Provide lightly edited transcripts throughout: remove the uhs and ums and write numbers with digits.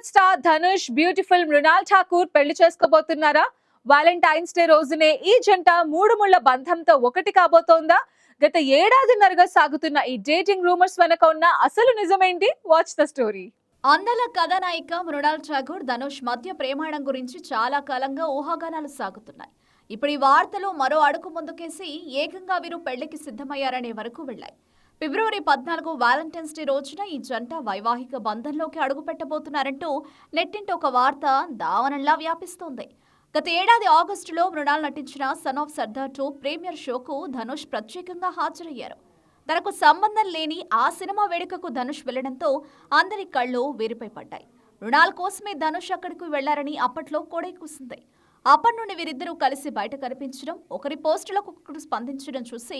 Bollywood star Dhanush beautiful Mrunal Thakur పెళ్లి చేసుకోబోతున్నారా? Valentine's day రోజునే ఈ జంట మూడు ముళ్ల బంధంతో ఒకటి కాబోతోందా? గత ఏడాదిన్నరగా సాగుతున్న ఈ డేటింగ్ రూమర్స్ వెనక ఉన్న అసలు నిజమేంటి? Watch the story. అందల కథానాయిక మృణాల్ ఠాకూర్ ధనుష్ మధ్య ప్రేమాయణం గురించి చాలా కాలంగా ఊహాగానాలు సాగుతున్నాయి. ఇప్పుడు ఈ వార్తలు మరో అడుగు ముందుకేసి ఏకంగా వీరు పెళ్లికి సిద్ధమయ్యారనే వరకు వెళ్లాయి. ఫిబ్రవరి 14 వాలంటైన్స్ డే రోజున ఈ జంట వైవాహిక బంధంలోకి అడుగు పెట్టబోతున్నారంటూ నెట్టింట ఒక వార్త దావనంలా వ్యాపిస్తోంది. గత ఏడాది ఆగస్టులో మృణాల్ నటించిన సన్ ఆఫ్ సర్దార్ 2 ప్రీమియర్ షోకు ధనుష్ ప్రత్యేకంగా హాజరయ్యారు. తనకు సంబంధం లేని ఆ సినిమా వేడుకకు ధనుష్ వెళ్లడంతో అందరి కళ్ళు వీరిపై పడ్డాయి. మృణాల్ కోసమే ధనుష్ అక్కడికి వెళ్లారని అప్పట్లో కోడై కూసింది. అప్పటి నుండి వీరిద్దరూ కలిసి బయట కనిపించడం, ఒకరి పోస్టులకు ఒకరు స్పందించడం చూసి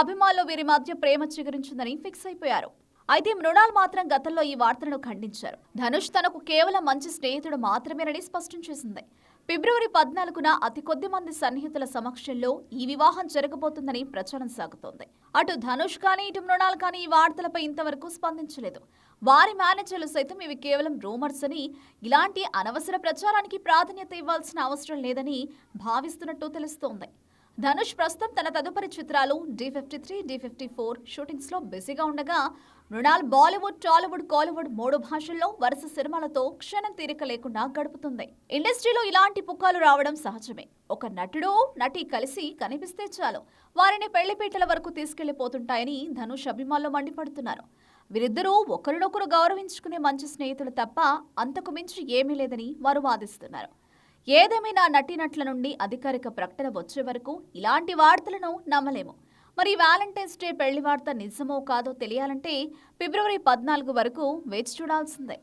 అభిమానులు వీరి మధ్య ప్రేమ చిగురించిందని ఫిక్స్ అయిపోయారు. అయితే మృణాల్ మాత్రం గతంలో ఈ వార్తలను ఖండించారు. ధనుష్ తనకు కేవలం మంచి స్నేహితుడు మాత్రమేనని స్పష్టం చేసింది. ఫిబ్రవరి 14న అతి కొద్ది మంది సన్నిహితుల సమక్షంలో ఈ వివాహం జరగబోతుందని ప్రచారం సాగుతోంది. అటు ధనుష్ కానీ ఇటు మృణాల్ కానీ ఈ వార్తలపై ఇంతవరకు స్పందించలేదు. వారి మేనేజర్లు సైతం ఇవి కేవలం రూమర్స్ అని, ఇలాంటి అనవసర ప్రచారానికి ప్రాధాన్యత ఇవ్వాల్సిన అవసరం లేదని భావిస్తున్నట్టు తెలుస్తోంది. ధనుష్ ప్రస్తుతం తన తదుపరి చిత్రాలు D53, D54 షూటింగ్స్ లో బిజీగా ఉండగా, మృణాల్ బాలీవుడ్, టాలీవుడ్, కాలీవుడ్ 3 భాషల్లో వరుస సినిమాలతో క్షణం తీరిక లేకుండా గడుపుతుంది. ఇండస్ట్రీలో ఇలాంటి పుకాలు రావడం సహజమే. ఒక నటుడు, నటి కలిసి కనిపిస్తే చాలు వారిని పెళ్లిపీటల వరకు తీసుకెళ్లిపోతుంటాయని ధనుష్ అభిమానులు మండిపడుతున్నారు. వీరిద్దరూ ఒకరినొకరు గౌరవించుకునే మంచి స్నేహితులు తప్ప అంతకు మించి ఏమీ లేదని వారు వాదిస్తున్నారు. ఏదేమైనా నటీనటుల నుండి అధికారిక ప్రకటన వచ్చే వరకు ఇలాంటి వార్తలను నమ్మలేము. మరి వాలంటైన్స్ డే పెళ్లి వార్త నిజమో కాదో తెలియాలంటే ఫిబ్రవరి 14 వరకు వేచి చూడాల్సిందే.